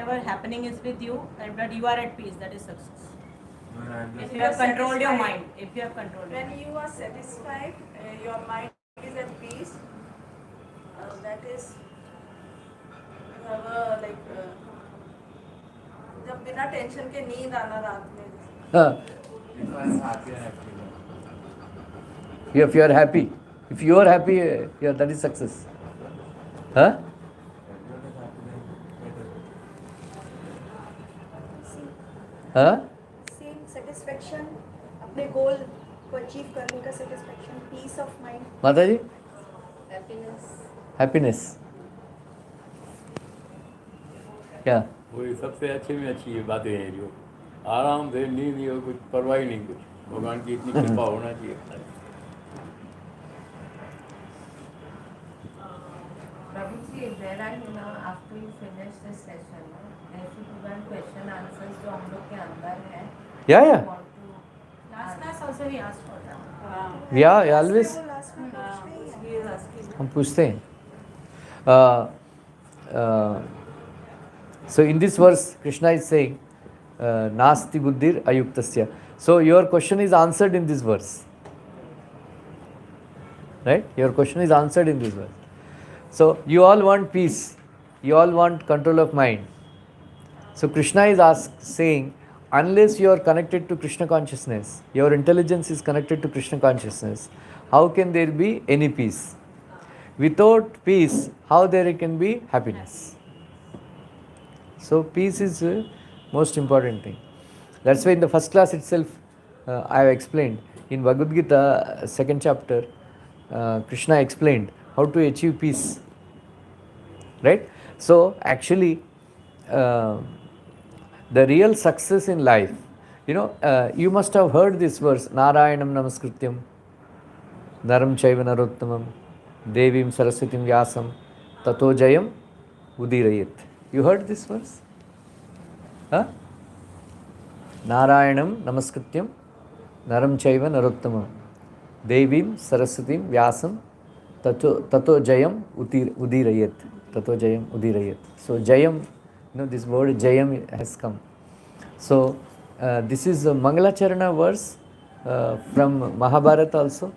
whatever happening is with you, but you are at peace, that is success. If you are have controlled your satisfied. mind, if you have controlled your When mind. you are satisfied, your mind is at peace. That is, you have a like जब बिना tension के नींद आना रात में. If you are happy, if you are happy, yeah, that is success. Huh? Huh? Same satisfaction, अपने गोल को achieve करने का सेटिस्फेक्शन, पीस ऑफ माइंड. माता जी, हैप्पीनेस. हैप्पीनेस क्या? वही सबसे अच्छे में अच्छी बातें हैं जो आराम से नींद नहीं हो, कुछ परवाह ही नहीं, कुछ भगवान की इतनी कृपा होना चाहिए. Prabhuji, there are, after you finish this session, ऐसे पूरा question answers जो हम लोग के अंदर है. Yeah, yeah. Last class also we asked for that. Yeah, always. हम पूछते हैं. So in this verse, Krishna is saying, Nasti buddhir ayuktasya. So your question is answered in this verse. Right? Your question is answered in this verse. So you all want peace. You all want control of mind. So Krishna is saying, unless you are connected to Krishna consciousness, your intelligence is connected to Krishna consciousness, how can there be any peace? Without peace, how there can be happiness? So peace is the most important thing. That's why in the first class itself, I have explained. In Bhagavad Gita, second chapter, Krishna explained how to achieve peace. Right? So actually, the real success in life, you must have heard this verse, Narayanam Namaskrityam, Naram Chaiva Narottamam, Devim Saraswatim Vyasam, Tato Jayam Udirayet. You heard this verse? Huh? Narayanam Namaskrityam, Naram Chaiva Narottamam, Devim Saraswatim Vyasam, Tato Jayam Udirayet. Tato Jayam Udirayet. So Jayam, this word Jayam has come. So this is a Mangalacharana verse from Mahabharata also,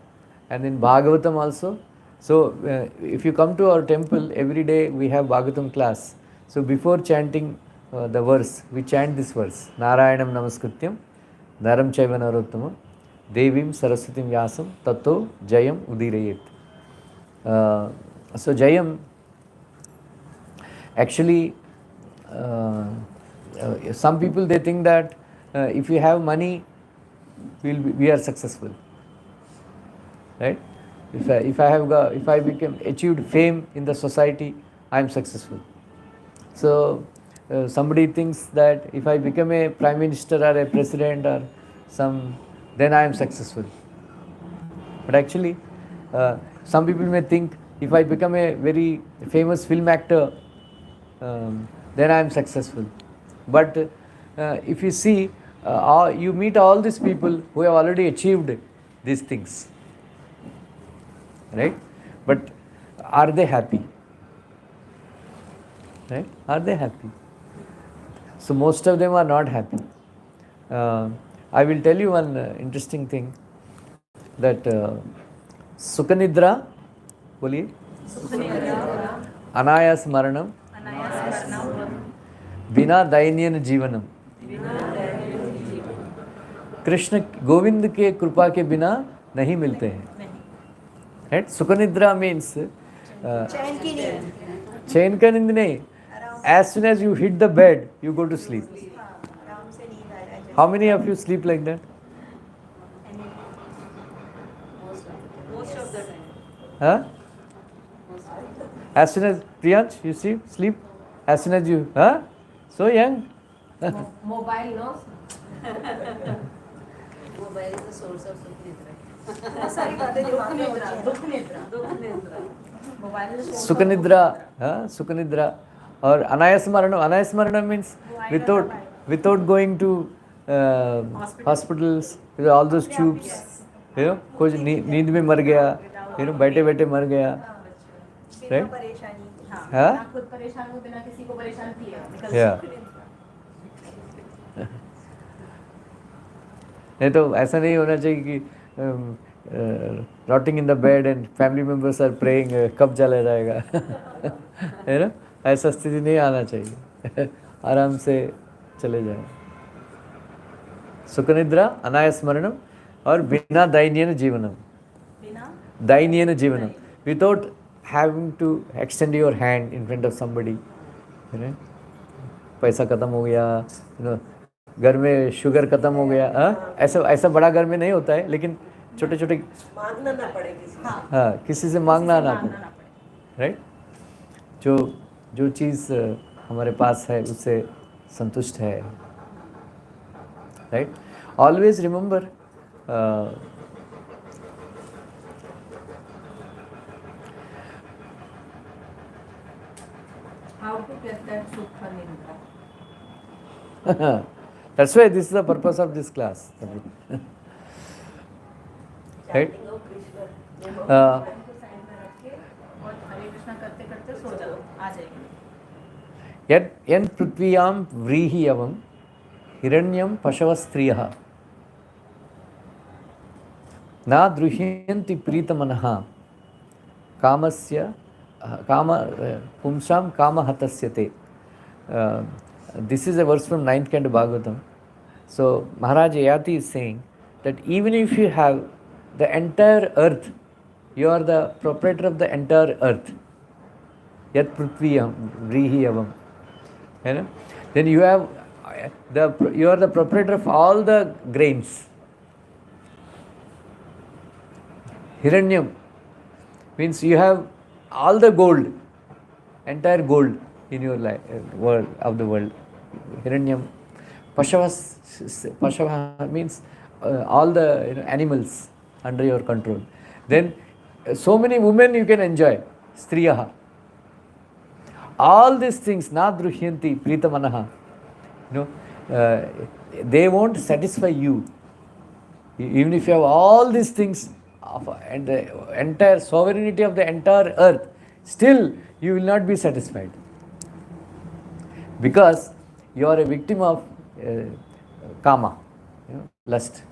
and in Bhagavatam also. So if you come to our temple, every day we have Bhagavatam class. So before chanting the verse, we chant this verse, Narayanam Namaskrityam, Naram Chaiva Narottamam, Devim Saraswatim Vyasam, Tato Jayam Udirayet. So Jayam, actually, some people they think that if you have money, we are successful, right? If I became achieved fame in the society, I am successful. So somebody thinks that if I become a prime minister or a president or then I am successful. But actually, some people may think if I become a very famous film actor, then I am successful. But if you see, you meet all these people who have already achieved these things, right? But are they happy? Right? Are they happy? So most of them are not happy. I will tell you one interesting thing, that Sukhanidra, boliye, Anayas Maranam, बिना दैन्यन जीवनम, कृष्ण गोविंद के कृपा के बिना नहीं मिलते हैं. Right? सुखनिद्रा means चैन का नींद नहीं. As soon as you hit the bed, you go to sleep. How many of you sleep like that? Most of the time. Huh? As soon as Priyansh, you sleep. As soon as you, huh? So young. Mobile, no? Mobile is the source of सुख. बहुत सारी बातें दिमाग में होती हैं. दुख निद्रा. मोबाइल सुख निद्रा, हाँ, सुख निद्रा. और अनायास मरणम means without going to hospitals, all those tubes, कोई नींद में मर गया, बैठे बैठे मर गया, right? परेशानी. हाँ? खुद परेशान हो बिना किसी को परेशान किए. Yeah. नहीं तो ऐसा नहीं होना चाहिए कि rotting in the bed and family members are praying कब चला जाएगा है ना, ऐसा स्थिति नहीं आना चाहिए आराम से चले जाए. सुखनिद्रा अनायास मरणम और बिना दैन्येन जीवनम. बिना दैन्येन जीवनम, without having to extend your hand in front of somebody, you know, पैसा खत्म हो गया, you know, घर में शुगर खत्म हो गया, ऐसा ऐसा बड़ा घर में नहीं होता है, लेकिन छोटे छोटे मांगना ना पड़े किसी से। हाँ, किसी से मांगना ना मांगना पड़े, ना पड़े. राइट. जो जो चीज़ हमारे पास है उससे संतुष्ट है, right. Always remember How to get that Sukha Nindra? that's why this is the purpose of this class. Right? को साइड में रख के और हरे कृष्णा करते करते सो जाओ, आ जाएगी. यन पृथ्व्यां व्रीहि यवं हिरण्यं पशवस्त्रियः न द्रुह्यन्ति प्रीतमनः कामस्य काम पुंसां कामहतस्य ते. This is a verse from 9th canto Bhagavatam. So Maharaj Yati is saying that even if you have the entire earth, you are the proprietor of the entire earth. Yat prithviyam vrihi yavam. You know? Then you have you are the proprietor of all the grains. Hiranyam means you have all the gold, entire gold in your life, world of the world. Hiranyam. Pashava means all the animals under your control. Then so many women you can enjoy. Striyaha. All these things, na druhyanti pritamanaha. They won't satisfy you. Even if you have all these things and the entire sovereignty of the entire earth, still you will not be satisfied. Because you are a victim of kama, lust.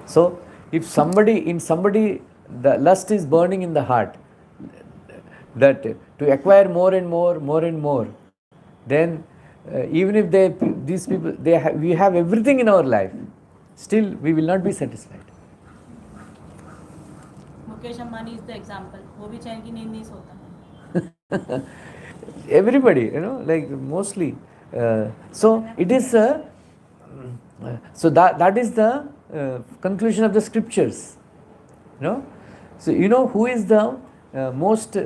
So, if somebody the lust is burning in the heart, that to acquire more and more, then even if these people we have everything in our life, still we will not be satisfied. Mukesh Ambani is the example. वो भी चैन की नींद नहीं सोता है. Everybody, like mostly. So it is so that is the conclusion of the scriptures. So who is the most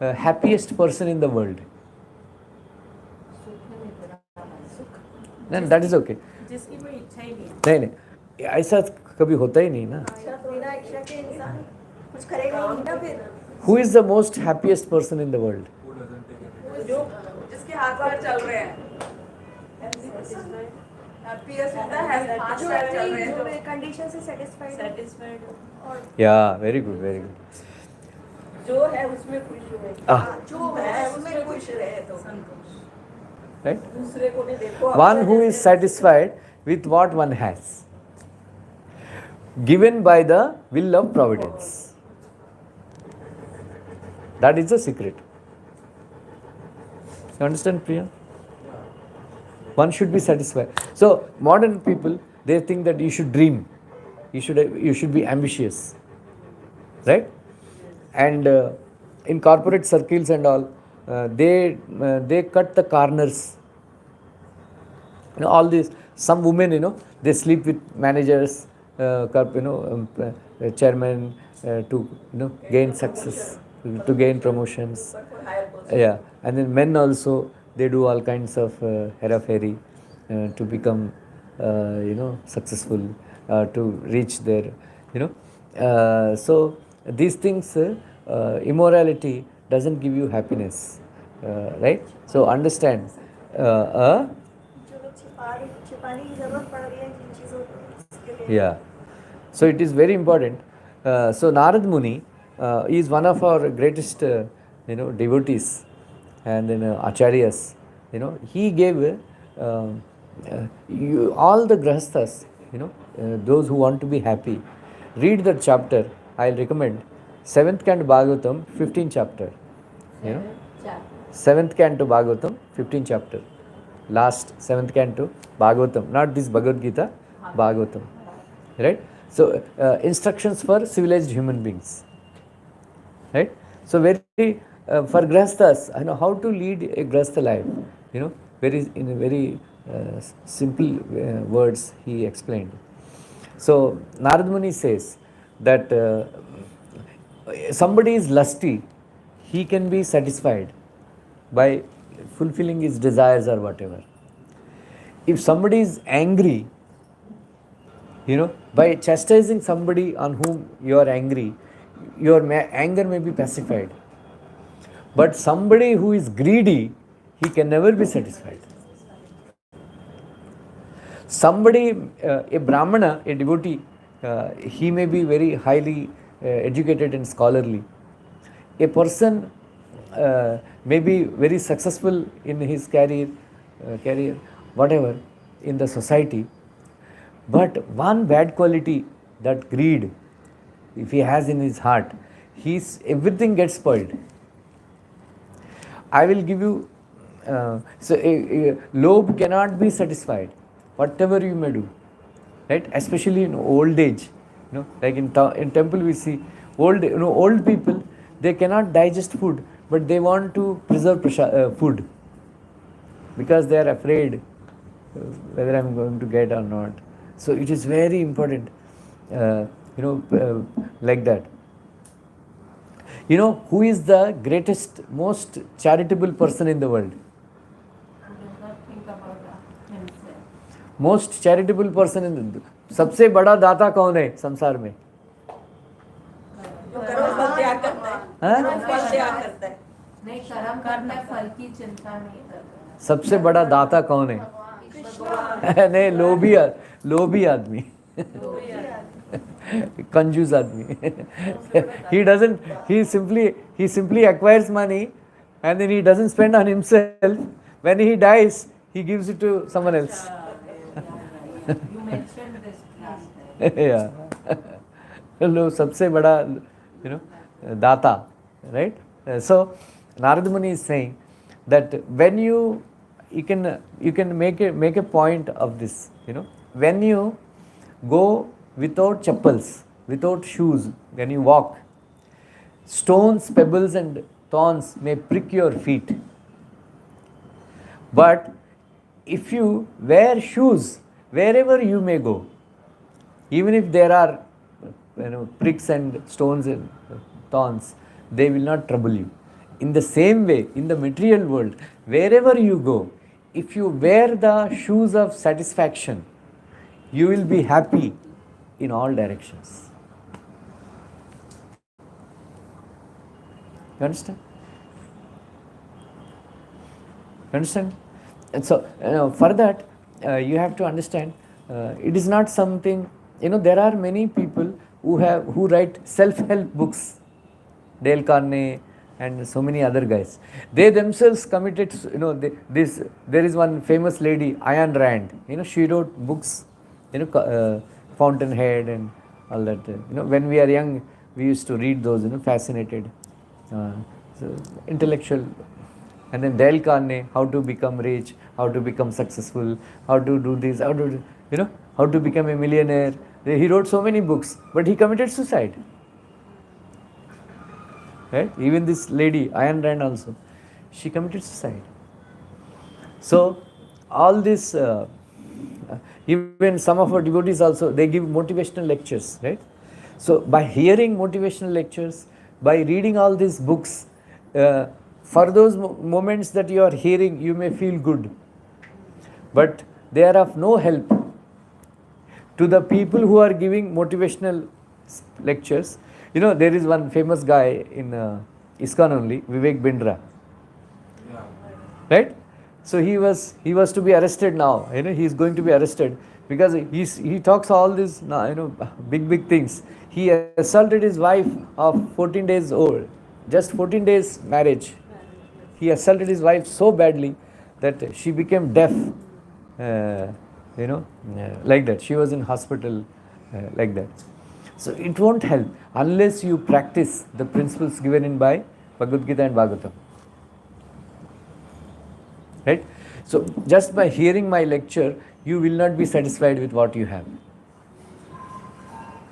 happiest person in the world? Then that is okay. जिसकी कोई इच्छा ही नहीं है. नहीं ऐसा कभी होता ही नहीं ना. बिना इच्छा के इंसान कुछ करेगा ही नहीं ना फिर. Who is the most happiest person in the world? जो जिसके हाथ पैर चल रहे हैं, हैप्पीएस्ट होता है, हाथ पैर चल रहे हैं, जो कंडीशन से सेटिस्फाइड सेटिस्फाइड और Yeah, very good, very good. जो है उसमें खुश हुए, जो है उसमें खुश रहे तो संतोष. Right? दूसरे को नहीं देखो. One who is satisfied with what one has, given by the will of providence. That is the secret. You understand, Priya? One should be satisfied. So modern people, they think that you should dream, you should be ambitious, right? And in corporate circles and all, they cut the corners. All these, some women, they sleep with managers, chairman, to gain success, to gain promotions. Yeah, and then men also, they do all kinds of hera-fairy to become successful, to reach their so these things, immorality doesn't give you happiness, right? So understand, छिपाने की जरूरत पड़ रही है जिन चीजों को, yeah, so it is very important. So Narad Muni is one of our greatest devotees and acharyas. He gave all the grahasthas, those who want to be happy, read that chapter. I'll recommend 7th Canto Bhagavatam, 15th chapter. You know, 7th Canto Bhagavatam, 15th chapter. Last 7th Canto Bhagavatam, not this Bhagavad Gita, Bhagavatam. Right? So, instructions for civilized human beings. Right? So, very for grahasthas, how to lead a grahastha life. Very in a very simple words he explained. So, Narad Muni says that somebody is lusty, he can be satisfied by fulfilling his desires or whatever. If somebody is angry, by chastising somebody on whom you are angry, your anger may be pacified. But somebody who is greedy, he can never be satisfied. Somebody, a Brahmana, a devotee, he may be very highly educated and scholarly. A person may be very successful in his career, whatever, in the society. But one bad quality, that greed, if he has in his heart, everything gets spoiled. I will give you, lobe cannot be satisfied, whatever you may do, right? Especially in old age, like in temple we see old people, they cannot digest food, but they want to preserve food because they are afraid whether I am going to get or not. So it is very important, like that. Who is the greatest, most charitable person in the world? Most charitable person in the सबसे बड़ा दाता कौन है संसार में? फल त्याग करता है, फल त्याग करता है, नहीं कर्म करना है, फल की चिंता नहीं करता। सबसे बड़ा दाता कौन है? नहीं, लोभी आदमी, कंजूस आदमी. he simply acquires money and then he doesn't spend on himself. When he dies, he gives it to someone else. You mentioned this last time. Yeah. सबसे बड़ा, दाता, right? So Narad Muni is saying that when you can make a point of this. When you go without chappals, without shoes, when you walk, stones, pebbles and thorns may prick your feet. But if you wear shoes, wherever you may go, even if there are pricks and stones and thorns, they will not trouble you. In the same way, in the material world, wherever you go, if you wear the shoes of satisfaction, you will be happy in all directions. You understand? And so, for that, you have to understand, it is not something, there are many people who write self-help books, Dale Carnegie and so many other guys. They themselves committed, there is one famous lady, Ayn Rand, she wrote books, Fountainhead and all that. When we are young, we used to read those, fascinated, so intellectual. And then Dale Carnegie, how to become rich, how to become successful, how to do this, how to become a millionaire. He wrote so many books, but he committed suicide. Right? Even this lady, Ayn Rand also, she committed suicide. So, all this, even some of our devotees also, they give motivational lectures, right? So, by hearing motivational lectures, by reading all these books, for those moments that you are hearing, you may feel good. But they are of no help to the people who are giving motivational lectures. There is one famous guy in ISKCON only, Vivek Bindra. Right? So he was to be arrested now. He is going to be arrested because he talks all these big things. He assaulted his wife of 14 days old, just 14 days marriage. He assaulted his wife so badly that she became deaf. like that. She was in hospital, like that. So it won't help unless you practice the principles given in by Bhagavad Gita and Bhagavatam. Right? So just by hearing my lecture, you will not be satisfied with what you have.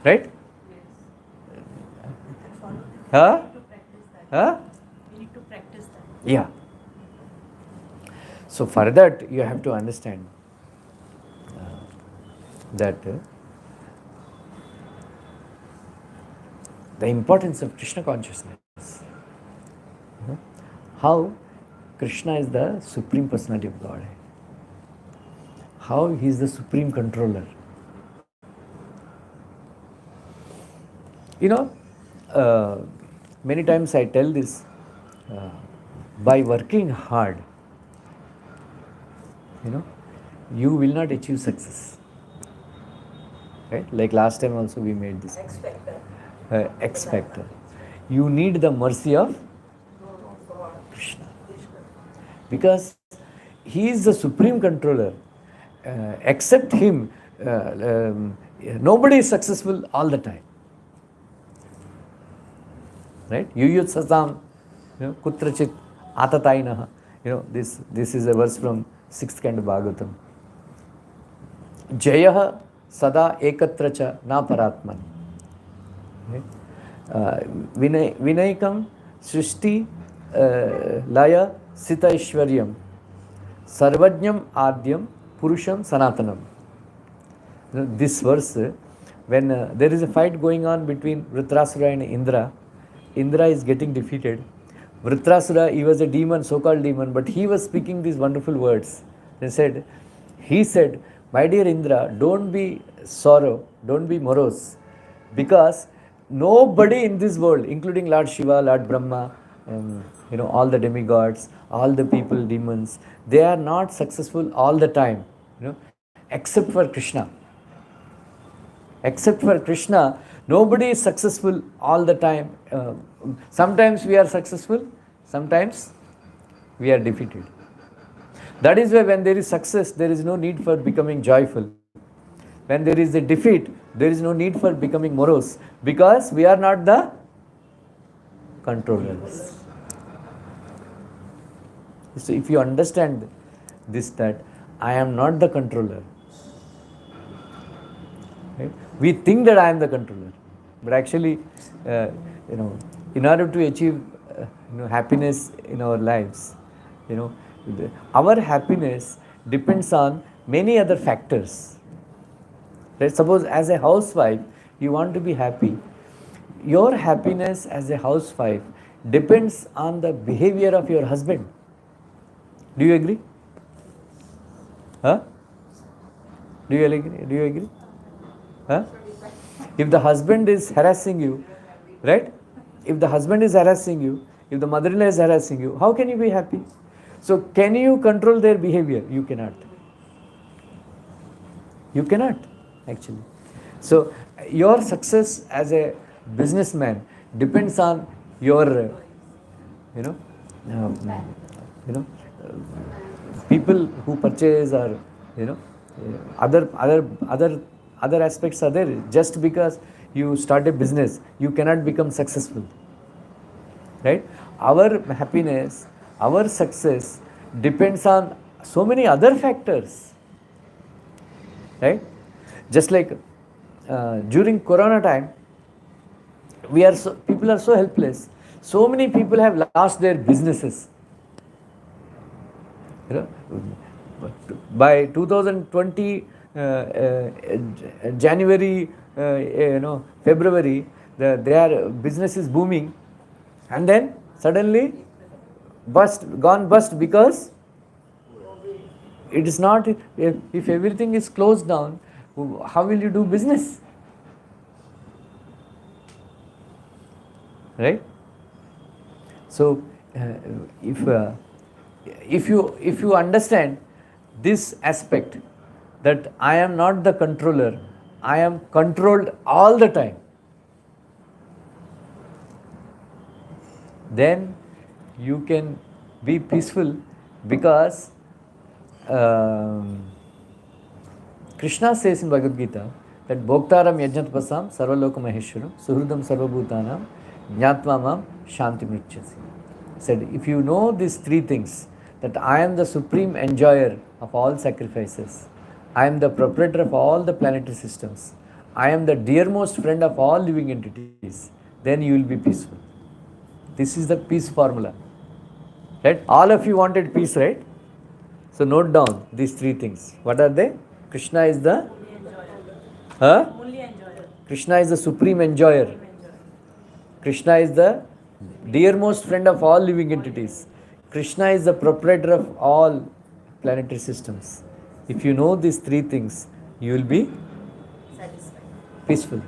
Right? Huh? Huh? We need to practice that. Yeah. So for that, you have to understand that the importance of Krishna consciousness. How Krishna is the Supreme Personality of God. How he is the Supreme Controller. Many times I tell this, by working hard, you will not achieve success. Right? Like last time also we made this. X factor. X factor. You need the mercy of Krishna. Because he is the supreme controller. Except him, nobody is successful all the time. Right? Yuyut sasam, kutrachit atatainaha. This is a verse from 6th canto Bhagavatam. Jayah sada ekatracha na paratman. Vinaykam srishti laya sita ishwaryam sarvajñam adyam purusham sanatanam. This verse, when there is a fight going on between Vritrasura and Indra, Indra is getting defeated. Vritrasura, he was a demon, so-called demon, but he was speaking these wonderful words. He said, my dear Indra, don't be sorrow, don't be morose, because nobody in this world, including Lord Shiva, Lord Brahma, all the demigods, all the people, demons, they are not successful all the time, except for Krishna. Except for Krishna, nobody is successful all the time. Sometimes we are successful, sometimes we are defeated. That is why when there is success, there is no need for becoming joyful. When there is a defeat, there is no need for becoming morose, because we are not the controllers. So if you understand this, that I am not the controller, right? We think that I am the controller, but actually, in order to achieve happiness in our lives, our happiness depends on many other factors. Right? Suppose as a housewife, you want to be happy. Your happiness as a housewife depends on the behavior of your husband. Do you agree? Huh? Do you agree? Do you agree? Huh? If the husband is harassing you, right? If the husband is harassing you, if the mother-in-law is harassing you, how can you be happy? So can you control their behavior? You cannot. You cannot, actually. So your success as a businessman depends on your, people who purchase, or other aspects are there. Just because you start a business, you cannot become successful. Right? Our happiness, our success depends on so many other factors. Right? Just like during Corona time, people are so helpless. So many people have lost their businesses. By 2020 January, February, their business is booming, and then suddenly gone bust, because it is not. If everything is closed down, how will you do business? Right? So if you understand this aspect, that I am not the controller, I am controlled all the time, then you can be peaceful, because Krishna says in Bhagavad Gita that Bhoktaram Yajnatpasam Sarvaloka Maheshwaram Suhridam Sarvabhutanam Jnatva Shanti Mrichasi. Said, if you know these three things, that I am the supreme enjoyer of all sacrifices, I am the proprietor of all the planetary systems, I am the dearmost friend of all living entities, then you will be peaceful. This is the peace formula. Right? All of you wanted peace, right? So note down these three things. What are they? Krishna is the Krishna is the supreme enjoyer. Krishna is the dearmost friend of all living entities. Krishna is the proprietor of all planetary systems. If you know these three things, you will be Satisfied. peaceful.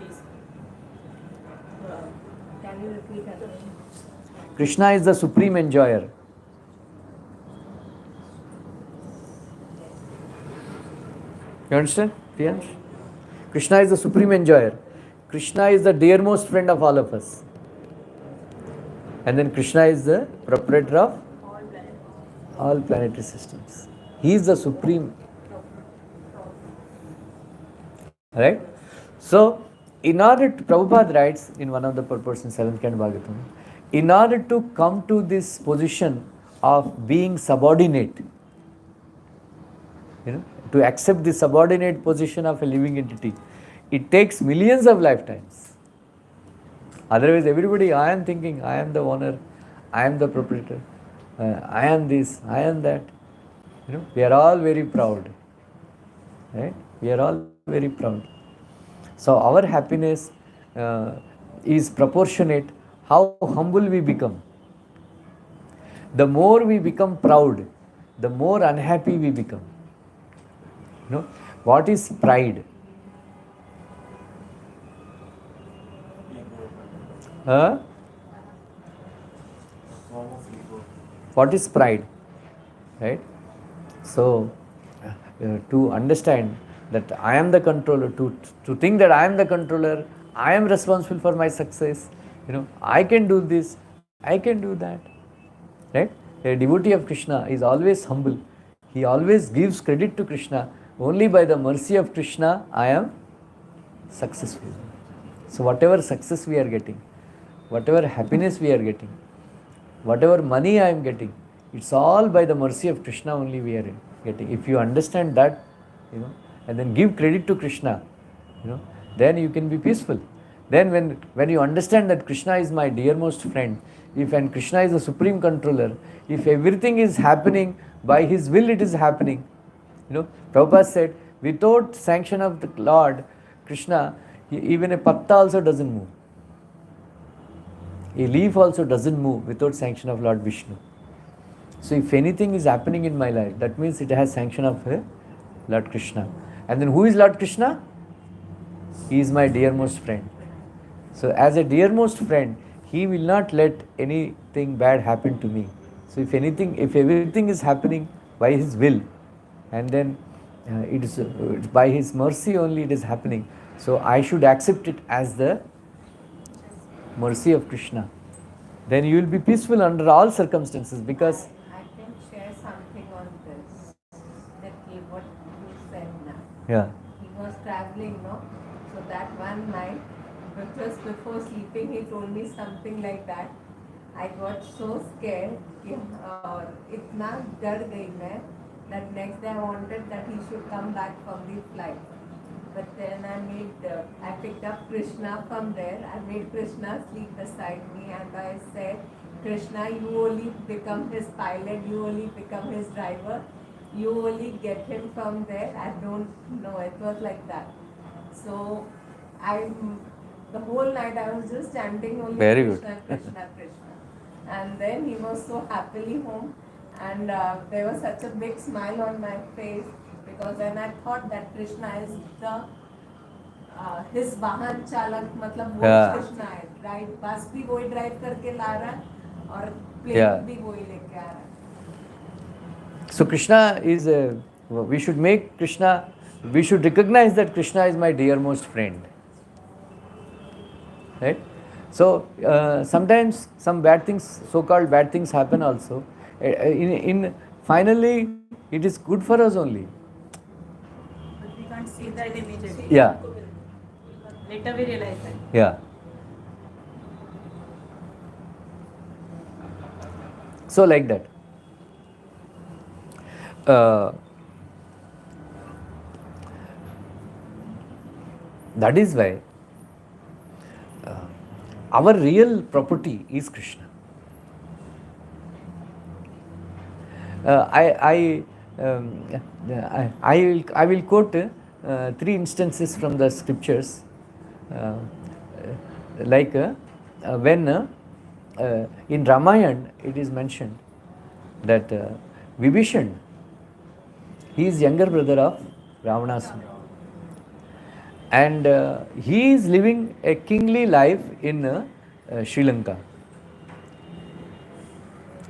Can you repeat again? Krishna is the supreme enjoyer. You understand? Priyansh? Krishna is the supreme enjoyer. Krishna is the dearmost friend of all of us. And then Krishna is the proprietor of all planetary systems. He is the supreme. Right? So, in order to, Prabhupada writes in one of the purports in 7th Canto Bhagavatam, in order to come to this position of being subordinate, to accept the subordinate position of a living entity, it takes millions of lifetimes. Otherwise, everybody, I am thinking, I am the owner, I am the proprietor, I am this, I am that. We are all very proud. Right? We are all very proud. So our happiness is proportionate how humble we become. The more we become proud, the more unhappy we become. What is pride? What is pride? Right? So, to understand that I am the controller, to think that I am the controller, I am responsible for my success, I can do this, I can do that. Right? A devotee of Krishna is always humble. He always gives credit to Krishna. Only by the mercy of Krishna I am successful. So whatever success we are getting, whatever happiness we are getting, whatever money I am getting, it's all by the mercy of Krishna only we are getting. If you understand that, and then give credit to Krishna, then you can be peaceful. Then when you understand that Krishna is my dearmost friend, and Krishna is the supreme controller, if everything is happening by his will, it is happening. Prabhupada said, without sanction of the Lord Krishna, even a patta also doesn't move. A leaf also doesn't move without sanction of Lord Vishnu. So if anything is happening in my life, that means it has sanction of Lord Krishna. And then who is Lord Krishna? He is my dearmost friend. So as a dearmost friend, he will not let anything bad happen to me. So if everything is happening by his will, and then it is by his mercy only it is happening. So I should accept it as the mercy of Krishna. Then you will be peaceful under all circumstances, because I can share something on this. That what you said now. yeah. He was traveling, no? So that one night, just before sleeping, he told me something like that. I got so scared कि इतना डर गई मैं that next day I wanted that he should come back from the flight. But then I picked up Krishna from there. I made Krishna sleep beside me, and I said, Krishna, you only become his pilot, you only become his driver, you only get him from there. I don't know. It was like that. So the whole night I was just chanting only Very Krishna, Krishna, Krishna. And then he was so happily home, and there was such a big smile on my face, because then I thought that Krishna is his वाहन चालक, मतलब वो कृष्णा है, right? बस भी वही drive करके ला रहा है और प्लेन भी वही लेके आ रहा है. So Krishna is we should make Krishna, we should recognize that Krishna is my dearmost friend. Right? So sometimes some bad things, so-called bad things happen also. Finally, it is good for us only. But we can't see see that immediately. Yeah, Later we realize that. yeah. So like that. That is why our real property is Krishna. I will quote three instances from the scriptures. When in Ramayana it is mentioned that Vibhishan, he is younger brother of Ravanasura, and he is living a kingly life in Sri Lanka,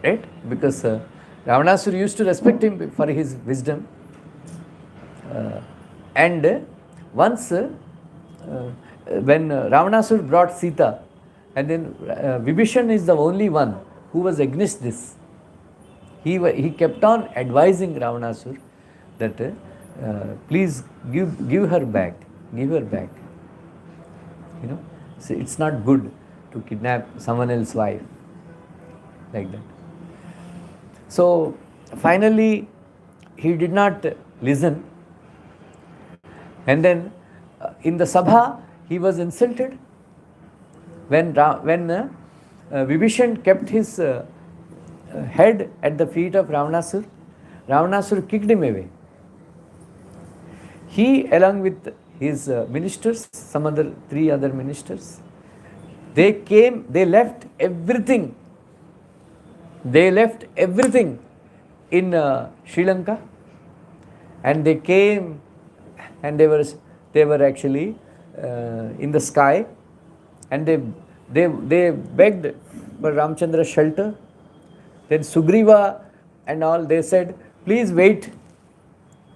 right? Because Ravanasura used to respect him for his wisdom, and once when Ravanasura brought Sita, and then Vibhishan is the only one who was against this. He kept on advising Ravanasura that please give her back, give her back. You know, so it's not good to kidnap someone else's wife like that. So finally, he did not listen, and then in the Sabha he was insulted. When Vibhishan kept his head at the feet of Ravanasura, Ravanasura kicked him away. He, along with his ministers, some other 3 other ministers, they left everything. They left everything in Sri Lanka, and they came, and they were actually in the sky, and they begged for Ramchandra's shelter. Then Sugriva and all, they said, please wait,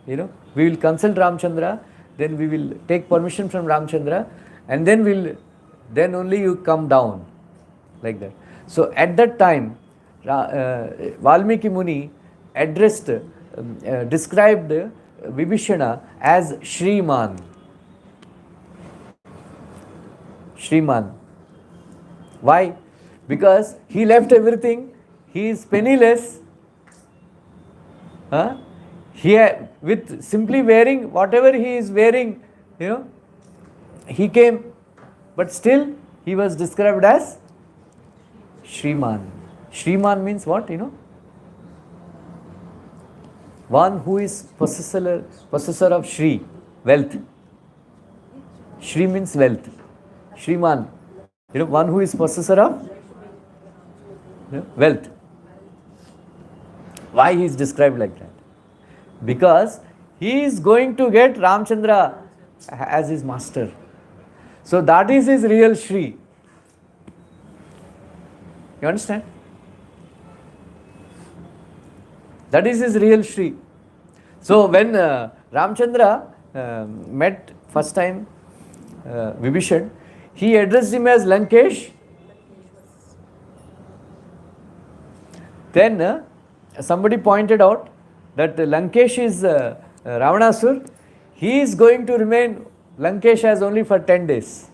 we will consult Ramchandra, then we will take permission from Ramchandra, and then only you come down, like that. So at that time, Valmiki Muni described Vibhishana as Shriman. Shriman. Why? Because he left everything, he is penniless, with simply wearing whatever he is wearing, he came, but still he was described as Shriman. Shriman means what, One who is possessor of Shri, wealth. Shri means wealth. Shriman, one who is possessor of wealth. Why he is described like that? Because he is going to get Ramchandra as his master. So that is his real Shri. You understand? That is his real Shri. So when Ramchandra met first time Vibhishan, he addressed him as Lankesh. Then somebody pointed out that Lankesh is Ravanasur. He is going to remain Lankesh as only for 10 days.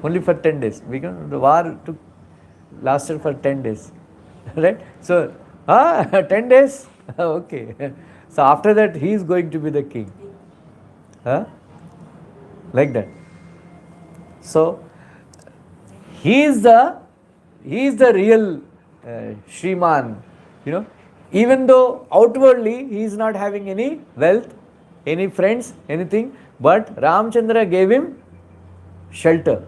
Only for 10 days. The war lasted for 10 days. Right? So, 10 days? Okay. So after that, he is going to be the king. Like that. So, he is the real Shriman, even though outwardly he is not having any wealth, any friends, anything, but Ramchandra gave him shelter.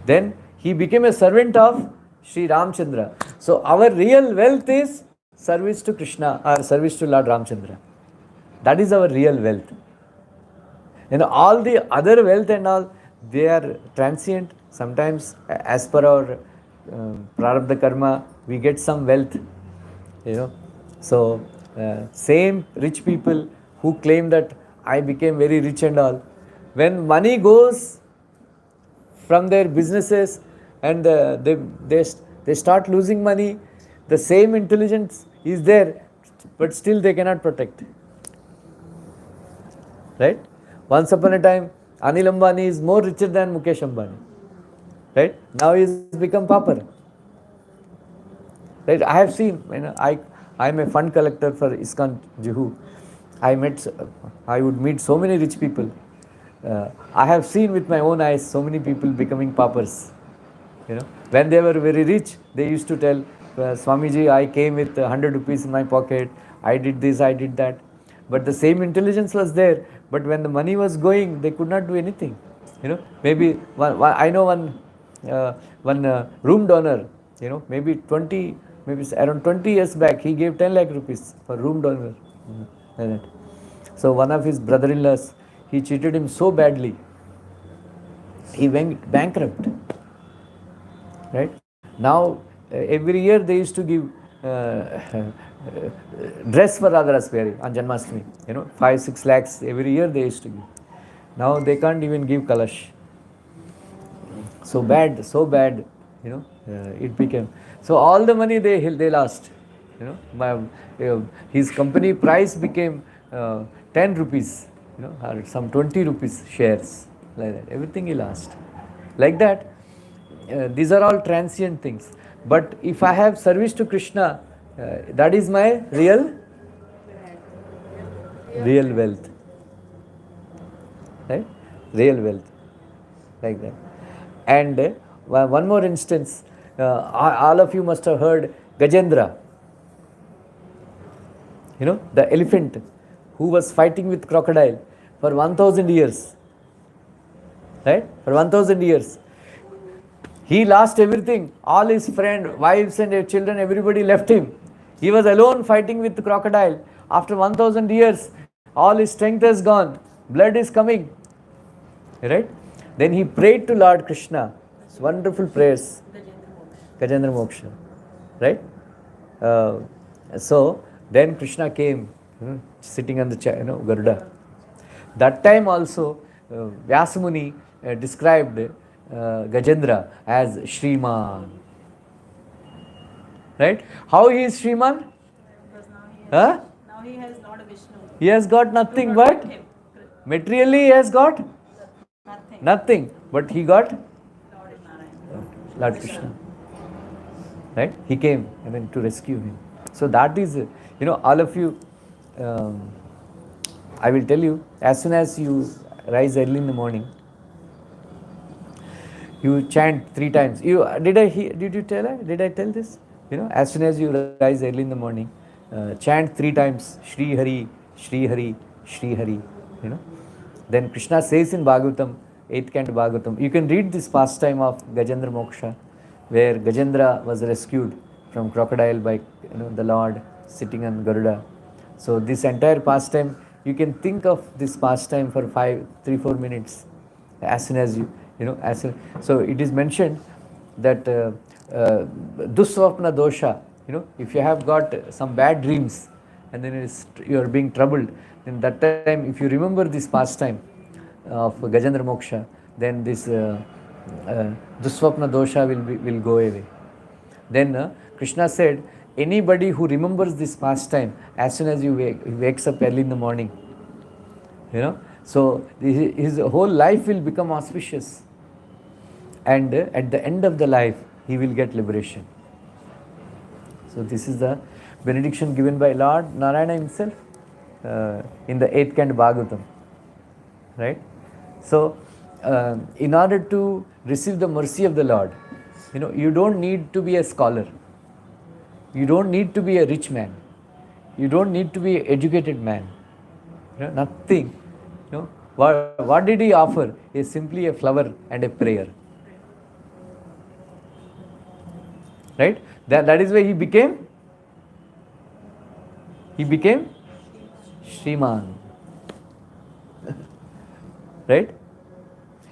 Then he became a servant of Sri Ramchandra. So our real wealth is service to Krishna or service to Lord Ramchandra. That is our real wealth. All the other wealth and all, they are transient. Sometimes as per our prarabdha karma, we get some wealth. So same rich people who claim that I became very rich and all, when money goes from their businesses and they start losing money, the same intelligence is there, but still they cannot protect. right? Once upon a time, Anil Ambani is more richer than Mukesh Ambani, right? Now he has become pauper, right? I have seen, I am a fund collector for ISKCON Juhu. I would meet so many rich people. I have seen with my own eyes so many people becoming paupers. When they were very rich, they used to tell, Swamiji, I came with 100 rupees in my pocket, I did this, I did that. But the same intelligence was there, but when the money was going, they could not do anything. Maybe I know one room donor, maybe around 20 years back, he gave 10 lakh rupees for room donor. Like that. So one of his brother-in-laws, he cheated him so badly, he went bankrupt. Right? Now, every year they used to give dress for Radha Raspberry on Janmashtami. 5-6 lakhs every year they used to give. Now they can't even give Kalash. So bad, it became. So all the money they lost. His company price became 10 rupees, or some 20 rupees shares, like that. Everything he lost. Like that, these are all transient things. But if I have service to Krishna, that is my real wealth. Right? Real wealth. Like that. And one more instance, all of you must have heard Gajendra. The elephant who was fighting with crocodile for 1000 years. Right? For 1000 years. He lost everything. All his friends, wives and children, everybody left him. He was alone fighting with the crocodile. After 1000 years, all his strength has gone. Blood is coming. Right? Then he prayed to Lord Krishna. It's wonderful prayers. Gajendra Moksha. Right? So then Krishna came, sitting on the Garuda. That time also, Vyasamuni described Gajendra as Shriman. Right? How he is Shriman? Because Huh? now he has Lord Vishnu. He has got nothing To but protect him. materially he has got Nothing. nothing, but he got Lord is Narayan. Lord Krishna. Right? He came to rescue him. So that is, all of you, I will tell you, as soon as you rise early in the morning, you chant 3 times. Did I tell this? As soon as you rise early in the morning, chant 3 times Shri Hari, Shri Hari, Shri Hari. Then Krishna says in Bhagavatam, 8th canto Bhagavatam, you can read this pastime of Gajendra Moksha, where Gajendra was rescued from crocodile by the Lord sitting on Garuda. So this entire pastime, you can think of this pastime for 3-4 minutes, as soon as so it is mentioned that Dusvapna dosha, if you have got some bad dreams and then you are being troubled, then that time if you remember this pastime of Gajendra Moksha, then this Dusvapna dosha will go away. Then Krishna said, anybody who remembers this pastime as soon as he wakes up early in the morning, so his whole life will become auspicious. And at the end of the life, he will get liberation. So this is the benediction given by Lord Narayana himself in the 8th canto Bhagavatam. Right? So, in order to receive the mercy of the Lord, you don't need to be a scholar. You don't need to be a rich man. You don't need to be an educated man. Nothing. What did he offer? Is simply a flower and a prayer. Right? That is why he became Shriman. Right?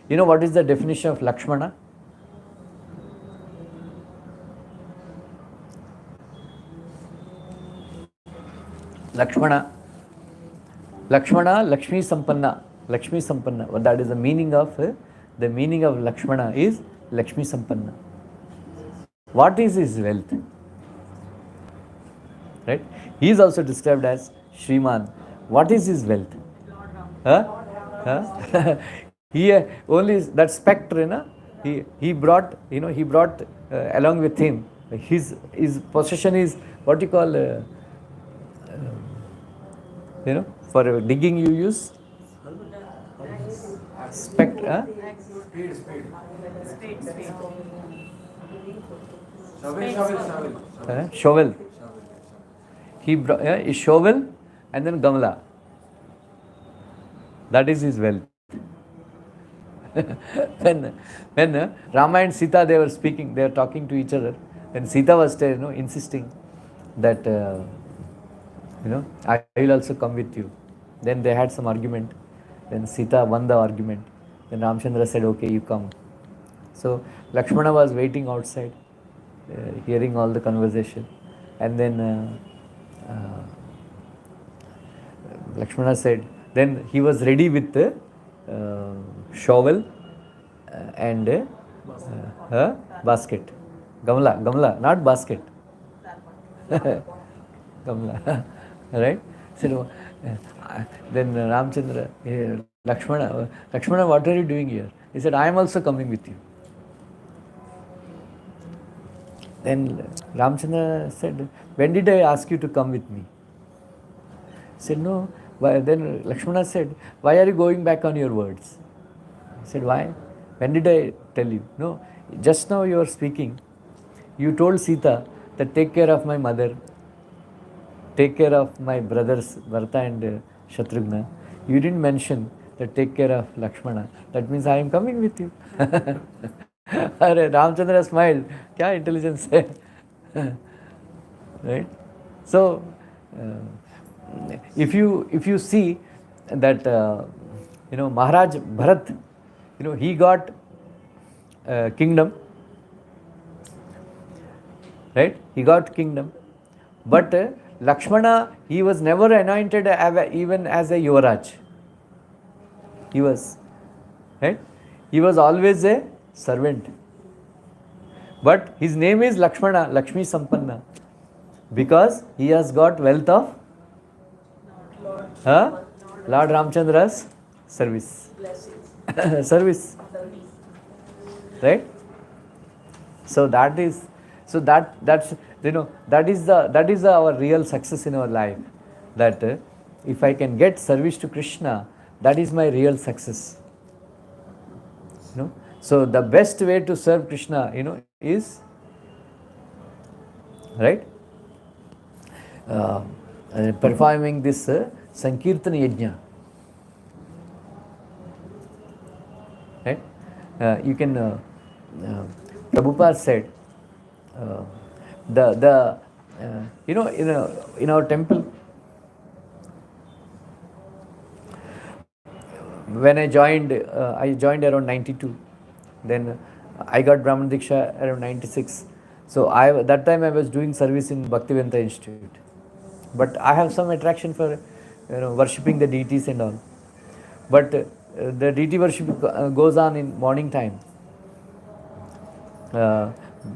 What is the definition of Lakshmana? Lakshmana, Lakshmi Sampanna. Lakshmi Sampanna. Well, that is the meaning of Lakshmana is Lakshmi Sampanna. What is his wealth? Right? He is also described as Shriman. What is his wealth? Huh? Huh? He only that spectre, you know, he brought, you know, he brought along with him his possession is what you call, you know, for digging you use spectre, huh? Shovel. He brought a shovel and then gamla. That is his wealth. when Rama and Sita, they were speaking, they were talking to each other. When Sita was, you know, insisting that you know, I will also come with you. Then they had some argument. Then Sita won the argument. Then Ramchandra said, okay, you come. So Lakshmana was waiting outside, hearing all the conversation. And then Lakshmana said, then he was ready with the shovel and a basket. Gamla, not basket. Gamla, right? So, then Ramchandra, Lakshmana, what are you doing here? He said, I am also coming with you. Then Ramchandra said, when did I ask you to come with me? He said, no. Then Lakshmana said, why are you going back on your words? He said, why? When did I tell you? No, just now you are speaking. You told Sita that take care of my mother, take care of my brothers Bharata and Shatrughna. You didn't mention that take care of Lakshmana. That means I am coming with you. Ramchandra smiled. Kya intelligence hai? Right? So, if you see that you know, Maharaj Bharat, you know, he got kingdom, right? He got kingdom, but Lakshmana, he was never anointed even as a Yuvaraj. He was, right? He was always a servant. But his name is Lakshmana, Lakshmi Sampanna, because he has got wealth of Lord Ramchandra's service. Service. Right? So that's you know, that is our real success in our life. That if I can get service to Krishna, that is my real success. You know? So the best way to serve Krishna, you know, is right, performing this Sankirtan Yajna. Right? You can Prabhupada said you know, in our temple, when I joined around 92. Then I got Brahman Diksha around 96. So that time I was doing service in Bhaktivedanta Institute. But I have some attraction for, you know, worshipping the deities and all. But the deity worship goes on in morning time.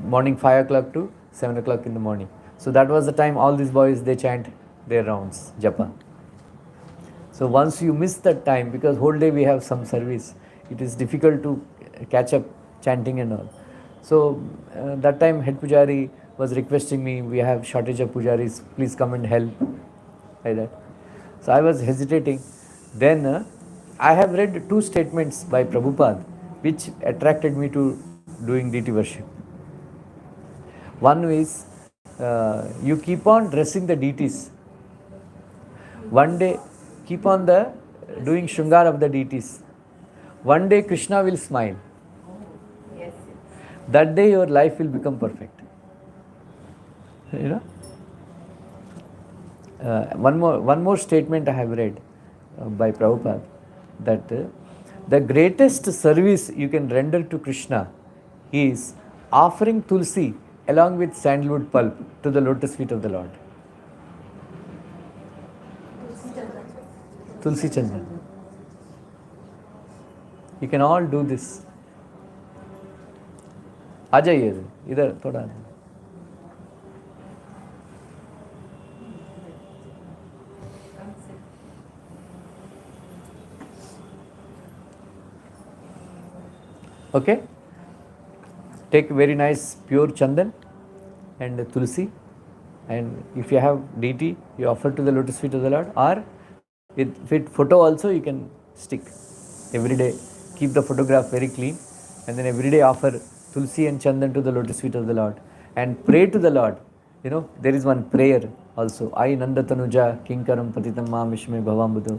Morning 5 o'clock to 7 o'clock in the morning. So that was the time all these boys, they chant their rounds, japa. So once you miss that time, because whole day we have some service, it is difficult to catch up chanting and all. So that time head pujari was requesting me, we have shortage of pujaris, please come and help, like that. So I was hesitating. Then I have read 2 statements by Prabhupada which attracted me to doing deity worship. One is, you keep on dressing the deities. One day, keep on doing Shringar of the deities. One day Krishna will smile. Yes. That day your life will become perfect. You know? One more statement I have read by Prabhupada, that the greatest service you can render to Krishna is offering tulsi along with sandalwood pulp to the lotus feet of the Lord. Tulsi Chandan. You can all do this. आ जाइए इधर थोड़ा. Okay? Take very nice pure chandan and tulsi, and if you have deity, you offer to the lotus feet of the Lord, or with photo also you can stick every day. Keep the photograph very clean, and then every day offer tulsi and chandan to the lotus feet of the Lord and pray to the Lord. You know, there is one prayer also. I Nanda Tanuja Kinkaram Patitam Mam Vishme Bhavambudu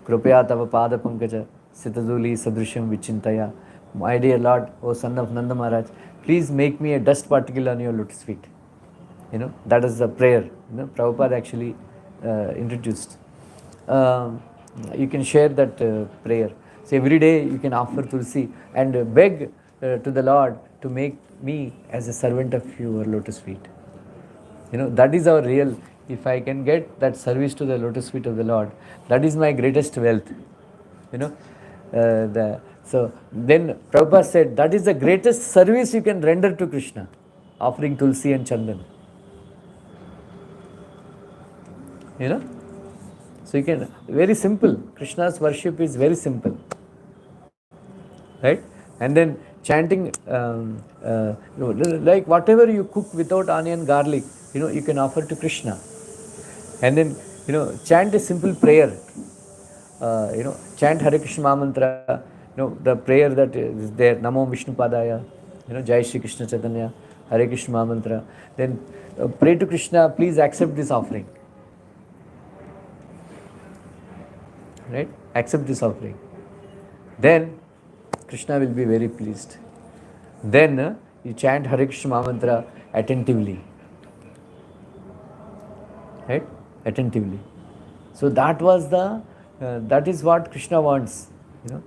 Krupaya Tava Pada Pankaja Sitaduli Sadrishyam Vichintaya. My dear Lord, O son of Nanda Maharaj, please make me a dust particle on your lotus feet. You know, that is the prayer. You know, Prabhupada actually introduced. You can share that prayer. So every day you can offer tulsi and beg to the Lord to make me as a servant of your lotus feet. You know, that is our real. If I can get that service to the lotus feet of the Lord, that is my greatest wealth. You know, so then Prabhupada said that is the greatest service you can render to Krishna, offering tulsi and chandan. You know, so you can, very simple. Krishna's worship is very simple, right? And then chanting, you know, like whatever you cook without onion, garlic, you know, you can offer to Krishna. And then, you know, chant a simple prayer. You know, chant Hare Krishna Mahamantra, you know, the prayer that is there, Namo Vishnu Padaya, you know, Jai Shri Krishna Chaitanya, Hare Krishna Mahamantra. Then pray to Krishna, please accept this offering. Right? Accept this offering. Then Krishna will be very pleased. Then you chant Hare Krishna Mahamantra attentively. Right? Attentively. So that was the, that is what Krishna wants. You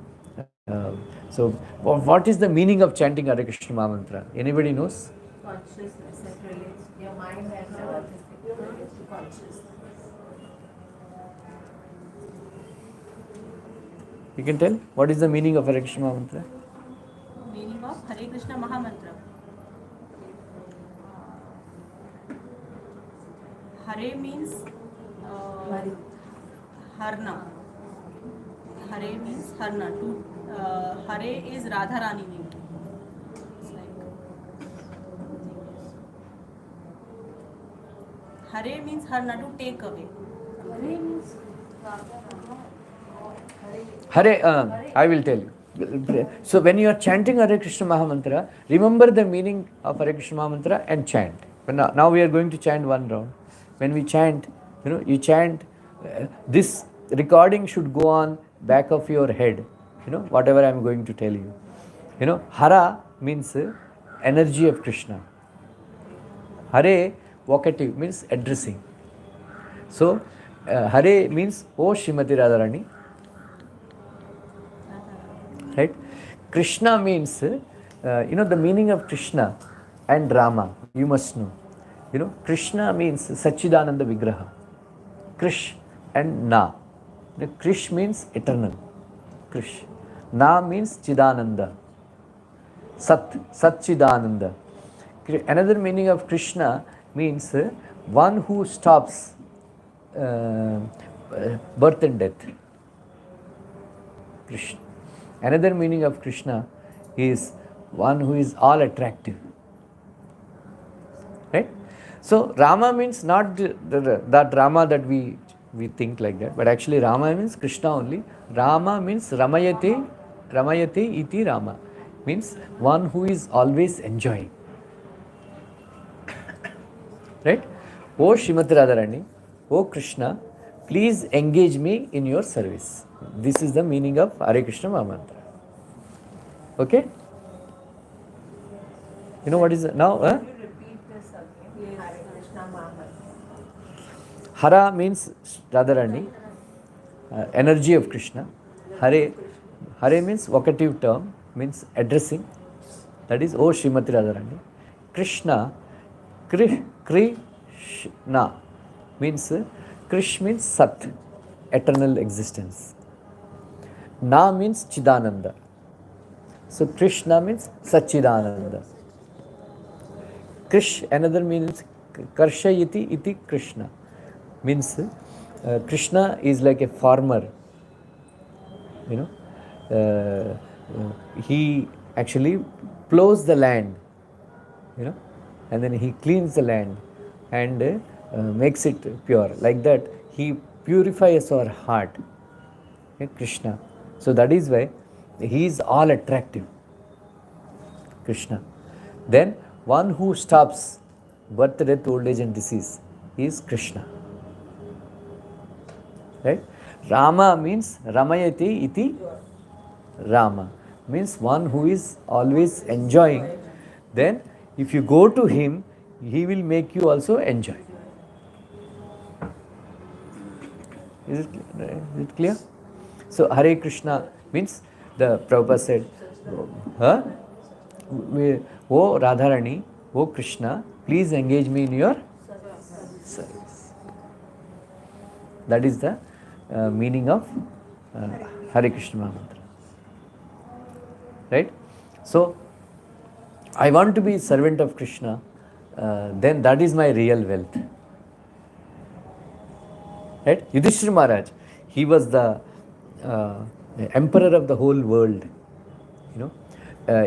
know. So what is the meaning of chanting Hare Krishna Mahamantra? Anybody knows? Consciousness, it relates your mind and it relates to consciousness. You can tell? What is the meaning of Hare Krishna Mahamantra? Meaning of Hare Krishna Mahamantra. Hare means Harna. Hare means Harna. Hare is Radharani name. It's like Hare means Harna, to take away. Hare means Hare, I will tell you. So when you are chanting Hare Krishna Mahamantra, remember the meaning of Hare Krishna Mahamantra and chant. Now we are going to chant one round. When we chant, you know, you chant, this recording should go on back of your head. You know, whatever I am going to tell you. You know, Hara means energy of Krishna. Hare, vocative, means addressing. So, Hare means O Srimati Radharani. Right? Krishna means, you know, the meaning of Krishna and Rama, you must know. You know, Krishna means Sachidananda Vigraha. Krish and Na. Krish means eternal. Krish. Na means Chidananda. Satchidananda. Another meaning of Krishna means one who stops birth and death. Krishna. Another meaning of Krishna is one who is all attractive. Right? So Rama means not that Rama that we think like that, but actually Rama means Krishna only. Rama means Ramayate iti Rama, means one who is always enjoying. Right? O Srimati Radharani, O Krishna, please engage me in your service. This is the meaning of Hare Krishna Mahamantra. Okay? You know what is now? Can you repeat this again? Hare Krishna Mahamantra. Hara means Radharani, energy of Krishna. Hare means vocative term, means addressing. That is O Srimati Radharani. Krishna, Krishna means, Krish means Sat, eternal existence. Na means Chidananda. So Krishna means Sachidananda. Krish, another means Karshayati iti Krishna. Means Krishna is like a farmer. You know, he actually plows the land, and then he cleans the land and makes it pure. Like that, he purifies our heart. Okay, Krishna. So that is why he is all attractive. Krishna. Then one who stops birth, death, old age and disease is Krishna. Right? Rama means Ramayati iti Rama. Means one who is always enjoying. Then if you go to him, he will make you also enjoy. Is it clear? So Hare Krishna means, the Prabhupada said, O Radharani, O Krishna, please engage me in your service. That is the meaning of Hare Krishna Mahamantra. Right? So, I want to be a servant of Krishna, then that is my real wealth. Right? Yudhishthira Maharaj, he was the emperor of the whole world.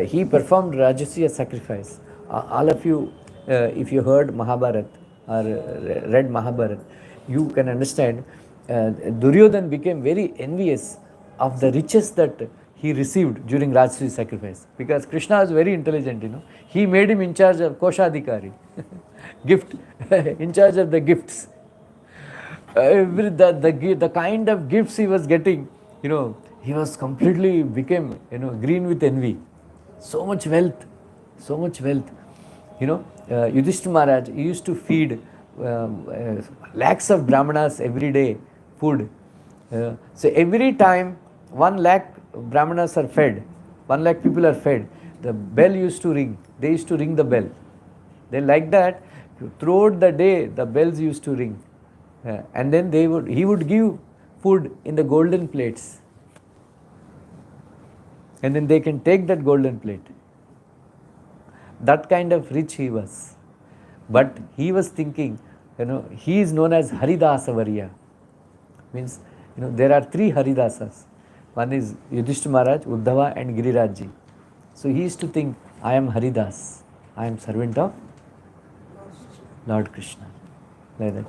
He performed Rajasuya sacrifice. All of you, if you heard Mahabharata or read Mahabharata, you can understand Duryodhan became very envious of the riches that he received during Rajasuya sacrifice, because Krishna was very intelligent. He made him in charge of Koshadhikari, gift, in charge of the gifts. The kind of gifts he was getting, he was completely became green with envy. So much wealth, so much wealth. Yudhishthira Maharaj, he used to feed lakhs of brahmanas every day food. So every time 1 lakh brahmanas are fed, 1 lakh people are fed, the bell used to ring. They used to ring the bell. Then like that, throughout the day, the bells used to ring. And then he would give food in the golden plates. And then they can take that golden plate. That kind of rich he was. But he was thinking, he is known as Haridasa Varya. Means, there are 3 Haridasas. One is Yudhishthira Maharaj, Uddhava and Girirajji. So he used to think, I am Haridas. I am servant of Lord Krishna. Like that.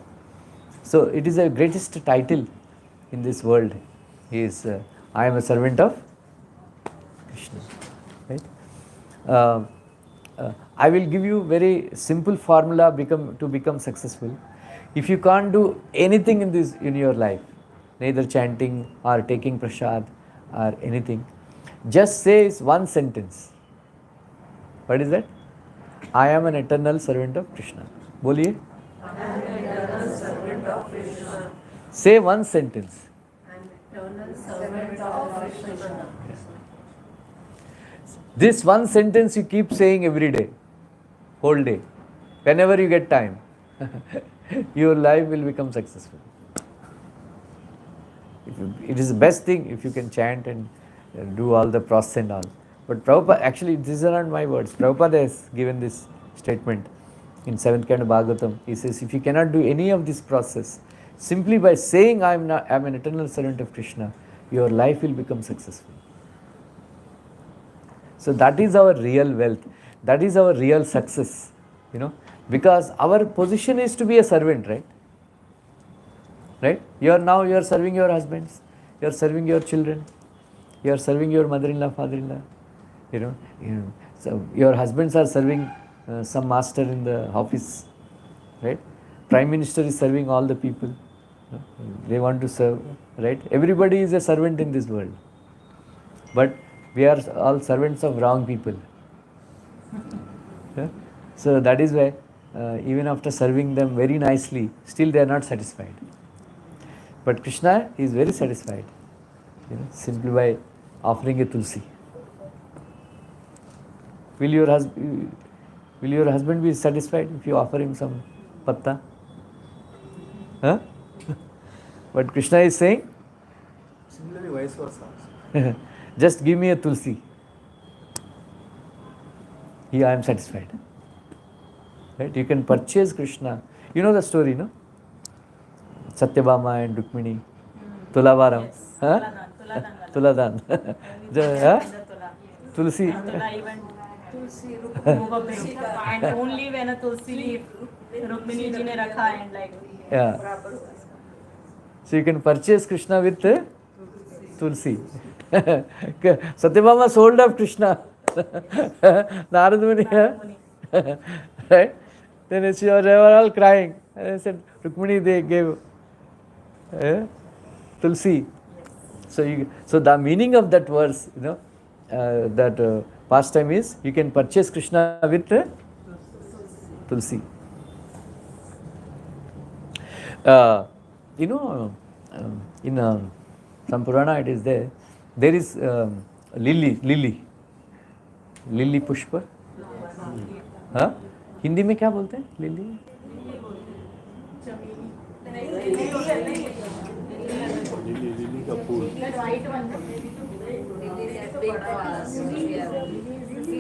So it is the greatest title in this world. He is, I am a servant of Krishna. Right? I will give you very simple formula to become successful. If you can't do anything in your life, neither chanting or taking prasad or anything, just say one sentence. What is that? I am an eternal servant of Krishna. Boliye. I am an eternal servant of Krishna. Say one sentence. I am eternal servant of Krishna. This one sentence you keep saying every day, whole day, whenever you get time, your life will become successful. It is the best thing if you can chant and do all the process and all. But Prabhupada, actually these are not my words. Prabhupada has given this statement in 7th Canto Bhagavatam. He says, if you cannot do any of this process, simply by saying I am an eternal servant of Krishna, your life will become successful. So that is our real wealth. That is our real success. Because our position is to be a servant, right? Right? You are serving your husbands, you are serving your children, you are serving your mother-in-law, father-in-law. So your husbands are serving some master in the office, right? Prime Minister is serving all the people. They want to serve, right? Everybody is a servant in this world. But we are all servants of wrong people. Yeah? So that is why even after serving them very nicely, still they are not satisfied. But Krishna is very satisfied, simply by offering a tulsi. Will your husband be satisfied if you offer him some patta? Huh? But Krishna is saying, similarly vice versa. just give me a tulsi. Here I am satisfied. Right? You can purchase Krishna. You know the story, no? Satyabhama and Rukmini, Tulavaram. Yes. Huh? Tuladan. Tuladan. Tulsi. I went move a bit. And only when a Tulsi leaf, Rukmini ji ne rakha and like. Yeah. So you can purchase Krishna with Tulsi. Satyabhama sold of Krishna. Narad Muni. Right? Then they were all crying. And I said, Rukmini, they gave Tulsi. So the meaning of that verse, that pastime is, you can purchase Krishna with Tulsi. In some Purana it is there. There is lily पुष्प. हाँ, हिंदी में क्या बोलते हैं lily? Lily का फूल.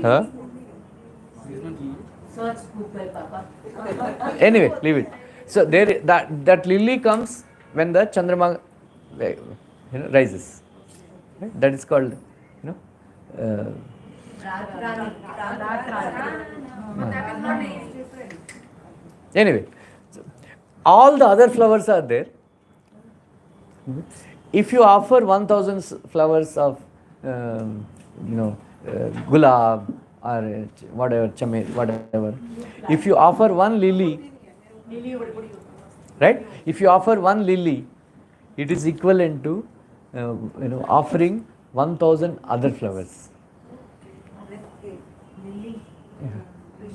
हाँ? Anyway, leave it. So there, that lily comes when the Chandrama rises. Right? That is called, Anyway, so all the other flowers are there. If you offer 1,000 flowers of, gulab or whatever, chamel, whatever. If you offer one lily, right? If you offer one lily, it is equivalent to, offering 1,000 other flowers.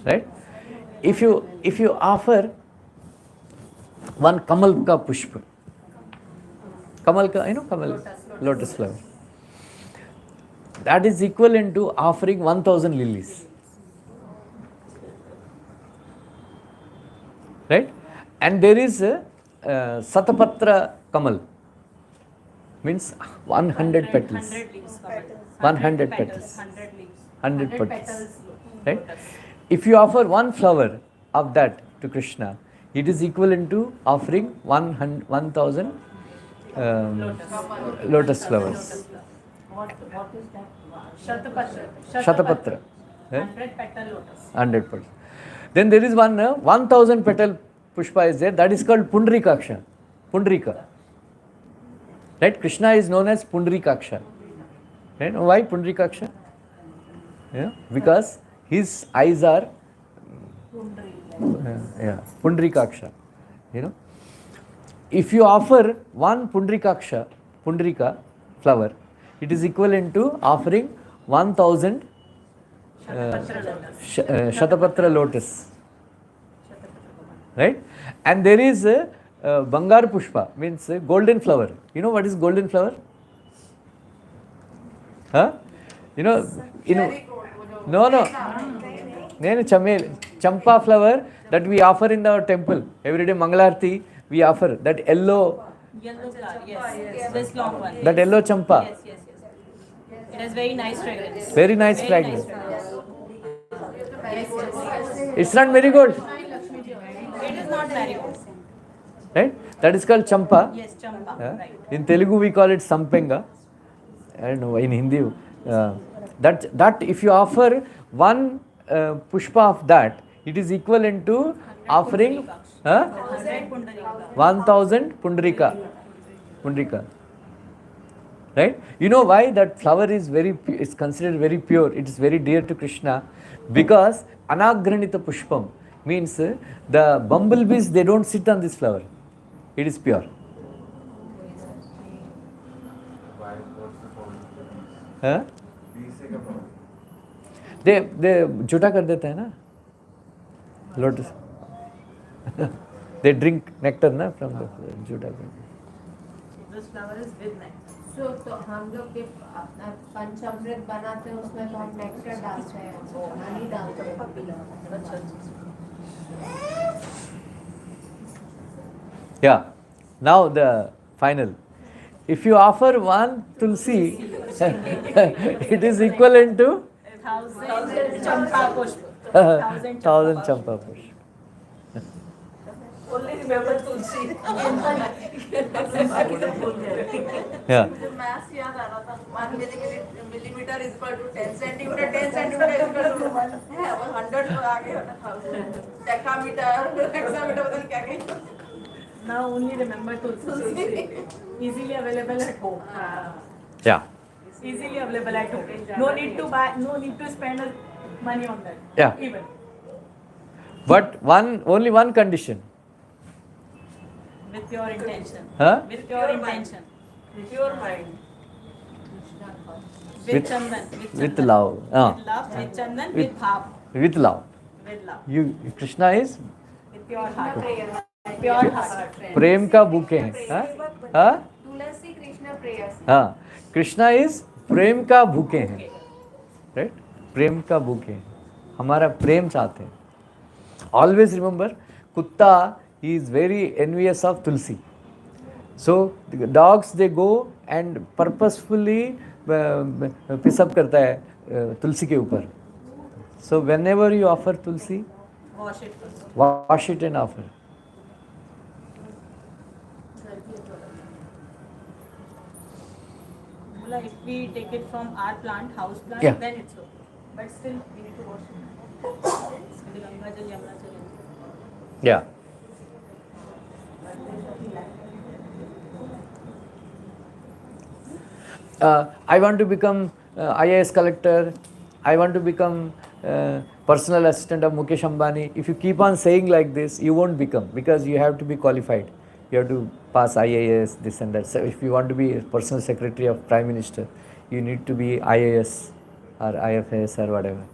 Right? If you offer one kamal ka pushpa, kamal ka, kamal, lotus flower, that is equivalent to offering 1,000 lilies. Right? And there is a satapatra kamal, means 100 petals. 100 petals. 100 petals. Right? If you offer one flower of that to Krishna, it is equivalent to offering 1,000 lotus flowers. What is that? Shatapatra. 100 petal lotus. 100 petals. Then there is one 1,000 petal pushpa is there. That is called Pundrikaksha. Pundrika. Right? Krishna is known as Pundrikaksha. Right? Why Pundrikaksha? Because his eyes are Pundrikaksha. If you offer one Pundrika flower, it is equivalent to offering 1,000 Shatapatra lotus. Right? And there is a Bangar Pushpa, means golden flower. You know what is golden flower? Huh? No. Champa flower that we offer in our temple. Every day Mangalarti we offer that yellow flower, yes. This long one. That yellow champa. Yes. It has very nice fragrance. Very nice fragrance. It's not marigold. It is not marigold. Right? That is called champa. Yes, champa. Right. In Telugu we call it sampenga. I don't know, in Hindi. That if you offer one pushpa of that, it is equivalent to offering 1,000 Pundrika. Right? You know why that flower is considered very pure? It is very dear to Krishna because anagranita pushpam means the bumblebees, they don't sit on this flower. It is pure. हाँ? they झूठा कर देते हैं ना lotus. They drink nectar ना from the झूठा. This flower is with nectar. तो हम लोग के अपना पंचामृत बनाते हैं उसमें तो हम नेक्टर डालते हैं, हनी डालते हैं. Yeah. Now the final. If you offer one tulsi, it is equivalent to 1,000 champa pushpa. 1,000 1,000 champa pushpa. Only remember Tulsi. Yeah. मुझे मैथ्स याद आ रहा था. 1 millimeter is equal to 10 centimeter. 10 centimeter is equal to 100 को आगे 1000. Decameter, hexameter पता नहीं क्या क्या. Now only remember Tulsi. Easily available at home. Yeah. Easily available at home. No need to buy. No need to spend money on that. Yeah. Even. But only one condition. With your intention. Huh? With your intention. Pure mind. With Chandan. With love. With love. With Chandan. With bhav. With love. With love. Krishna is With your heart. Pure heart. प्रेम का bouquet हैं. हाँ? तुलसी कृष्ण प्रेयस. हाँ. Krishna is प्रेम का bouquet हैं. Right? प्रेम का bouquet हैं. हमारा प्रेम चाहते हैं. Always remember, Kutta is very envious of Tulsi. So the dogs, they go and purposefully piss up करता है तुलसी के ऊपर. So whenever you offer Tulsi, Wash it first. wash it and offer. Bola, if we take it from our plant, house plant, Yeah. then it's okay. But still, we need to wash it. Ganga Jal, Yamuna Jal. Yeah. I want to become IAS collector. I want to become personal assistant of Mukesh Ambani. If you keep on saying like this, you won't become, because you have to be qualified. You have to pass IAS, this and that. So if you want to be a personal secretary of Prime Minister, you need to be IAS or IFS or whatever.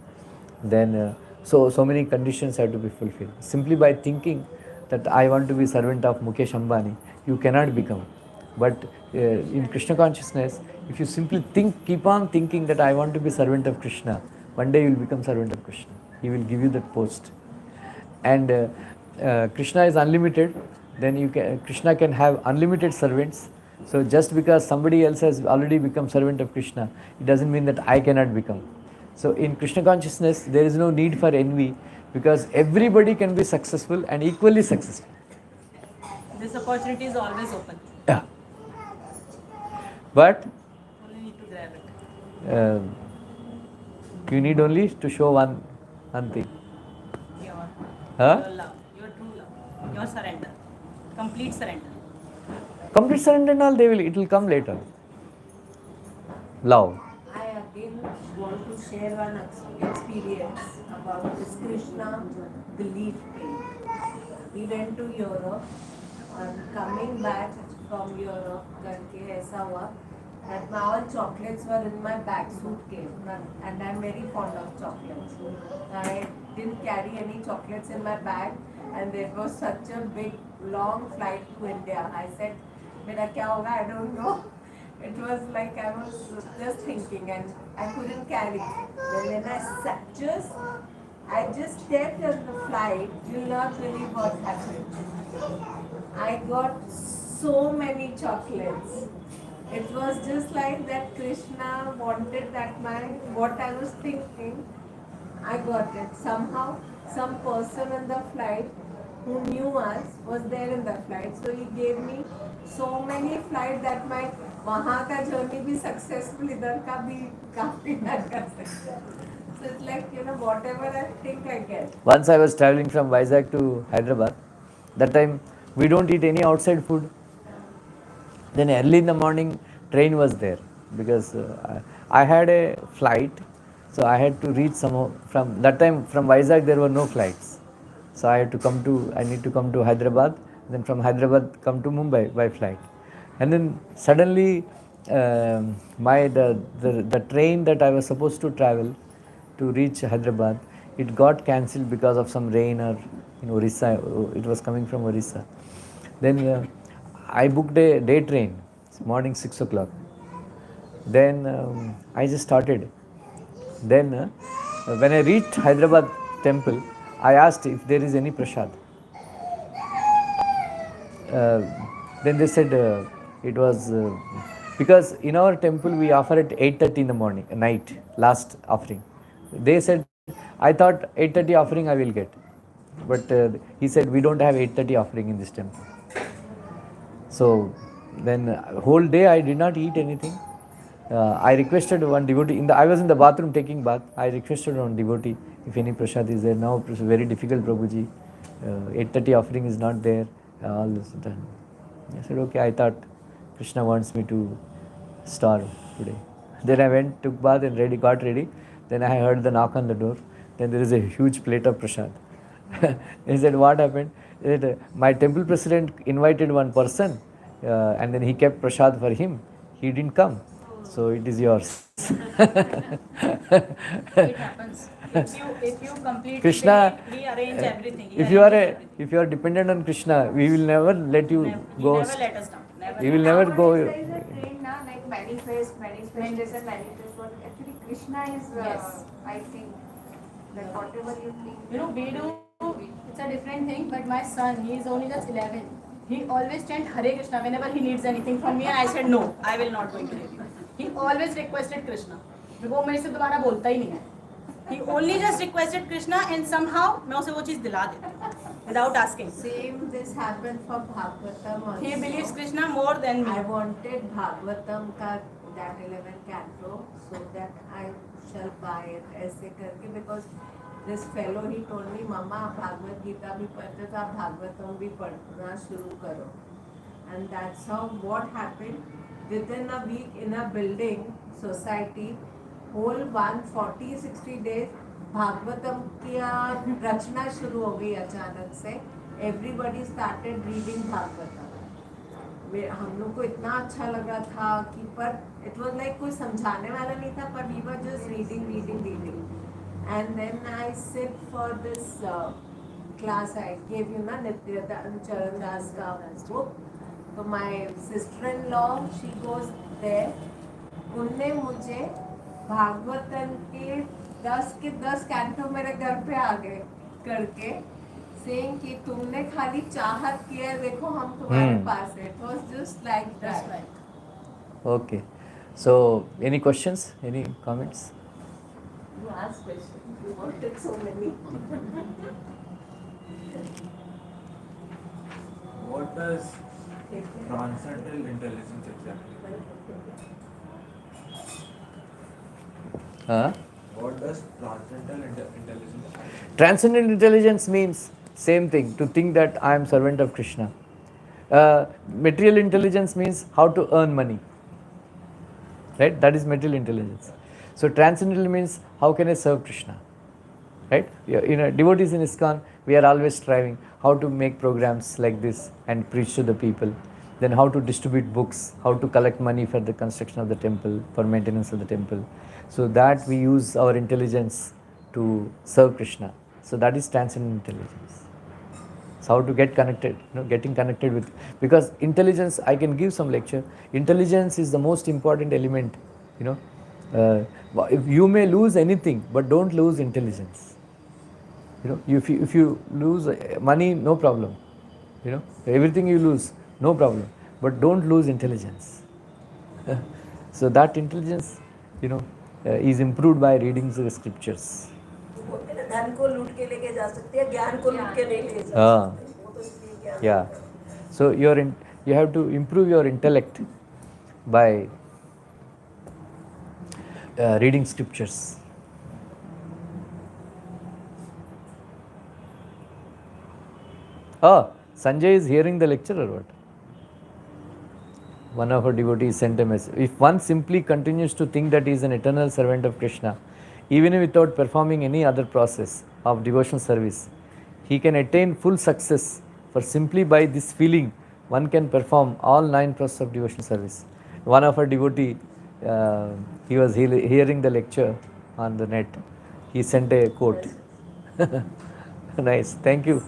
Then so many conditions have to be fulfilled. Simply by thinking that I want to be servant of Mukesh Ambani, you cannot become. But in Krishna consciousness, if you simply keep on thinking that I want to be servant of Krishna, one day you will become servant of Krishna. He will give you that post. And Krishna is unlimited. Then Krishna can have unlimited servants. So just because somebody else has already become servant of Krishna, it doesn't mean that I cannot become. So in Krishna consciousness, there is no need for envy, because everybody can be successful and equally successful. This opportunity is always open. Yeah. But Only need to grab it. you need only to show one thing. Your, Huh? your love, your true love, your surrender, complete surrender. Complete surrender and all, it will come later. Love. I again want to share one experience about this Krishna belief thing. We went to Europe and coming back from Europe, करके ऐसा हुआ that all chocolates were in my bag suitcase, and I'm very fond of chocolates. I didn't carry any chocolates in my bag, and there was such a big long flight to India. I said, "मेरा क्या होगा? I don't know." It was like I was just thinking, and I couldn't carry. Then when I just stepped on the flight, you'll not believe what happened. I got so many chocolates. It was just like that Krishna wanted that what I was thinking, I got it. Somehow, some person in the flight who knew us was there in the flight. So he gave me so many flights that my वहाँ का journey भी successful, इधर का भी काफी मैं कर सकता हूँ. So it's like, whatever I think I get. Once I was traveling from Vizag to Hyderabad. That time we don't eat any outside food. Then early in the morning, train was there, because I had a flight, so I had to reach somehow from that time. From Vizag there were no flights, so I need to come to Hyderabad. Then from Hyderabad come to Mumbai by flight, and then suddenly the train that I was supposed to travel to reach Hyderabad, it got cancelled because of some rain or in Orissa. It was coming from Orissa. Then I booked a day train, morning 6 o'clock. Then I just started. Then when I reached Hyderabad temple, I asked if there is any prasad. Then they said it was because in our temple we offer at 8:30 in the morning, night, last offering. They said, I thought 8:30 offering I will get. But he said, we don't have 8:30 offering in this temple. So then whole day I did not eat anything. I requested one devotee, I was in the bathroom taking bath. I requested one devotee, if any prasad is there. Now it's very difficult, Prabhuji. 8:30 offering is not there. All this done. I said, okay. I thought Krishna wants me to starve today. Then I went, took bath and got ready. Then I heard the knock on the door. Then there is a huge plate of prasad. He said, what happened? He said, my temple president invited one person and then he kept prasad for him. He didn't come. So it is yours. It happens. If you completely Krishna, rearrange everything. if you are dependent on Krishna, we will never let you go. Never let us down. Never. We will never go. There is a trend now, like manifest this and manifest. But actually, Krishna is, Yes. I think, that whatever you think. You know, we do, it's a different thing, but my son, he is only just 11. He always chant Hare Krishna whenever he needs anything from me, and I said, no, I will not going to give you. He always requested Krishna. वो मेरे से दोबारा बोलता ही नहीं है. He only just requested Krishna, and somehow मैं उसे वो चीज़ दिला देती हूँ, without asking. Same this happened for Bhagavatam also. He believes Krishna more than me. I wanted Bhagavatam ka that 11 canto so that I shall buy it ऐसे करके, because this fellow he told me, Mama Bhagavad Gita भी पढ़ते तो आप भागवतम भी पढ़ना शुरू करो. And that's how what happened. Within a week in a building society, whole 140-60 days Bhagavatam की रचना शुरू हो गई अचानक से. Everybody started reading Bhagavatam. हम लोग को इतना अच्छा लगा था कि पर it was like कोई समझाने वाला नहीं था, पर we were just reading. And then I sit for this class I gave you na Nitya Charan Das ka book. So my sister-in-law, she goes there. उनने मुझे भागवतम के 10 कैंटो मेरे घर पे आ गए करके, saying कि तुमने खाली चाहत किया, देखो हम तुम्हारे पास है. It was just like that. Right. Okay. So, any questions? Any comments? You ask questions. You wanted so many. What does transcendental intelligence exactly? What does transcendental intelligence? Transcendental intelligence means same thing, to think that I am servant of Krishna. Material intelligence means how to earn money. Right? That is material intelligence. So transcendental means how can I serve Krishna? Right? Devotees in ISKCON, we are always striving how to make programs like this and preach to the people. Then how to distribute books, how to collect money for the construction of the temple, for maintenance of the temple. So that we use our intelligence to serve Krishna. So that is transcendental intelligence. So how to get connected, getting connected with, because intelligence, I can give some lecture. Intelligence is the most important element, if you may lose anything, but don't lose intelligence. If you lose money, no problem. Everything you lose, no problem. But don't lose intelligence. So that intelligence, is improved by reading the scriptures. धन को लूट के लेके जा सकते हैं, ज्ञान को लूट के नहीं ले जा सकते. वो तो इसलिए ज्ञान. Yeah. So you have to improve your intellect by reading scriptures. Oh, Sanjay is hearing the lecture or what? One of our devotees sent a message. If one simply continues to think that he is an eternal servant of Krishna, even without performing any other process of devotional service, he can attain full success, for simply by this feeling one can perform all 9 processes of devotional service. One of our devotee, he was hearing the lecture on the net. He sent a quote. Nice, thank you.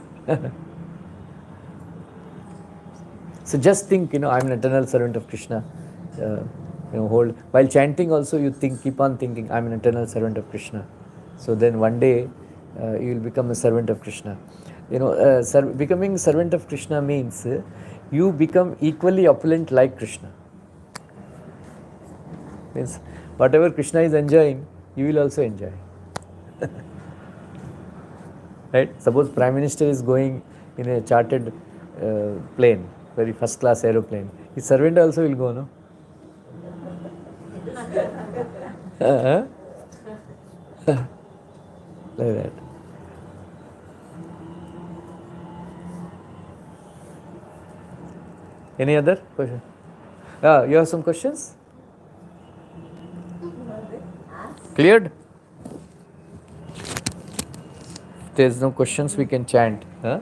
So just think, I'm an eternal servant of Krishna. While chanting also you keep on thinking, I'm an eternal servant of Krishna. So then one day you will become a servant of Krishna. Becoming a servant of Krishna means you become equally opulent like Krishna. Means whatever Krishna is enjoying, you will also enjoy. Right? Suppose Prime Minister is going in a chartered plane, very first class aeroplane. His servant also will go, no? Uh-huh. Like that. Any other question? You have some questions? Cleared? If there's no questions, we can chant. Huh?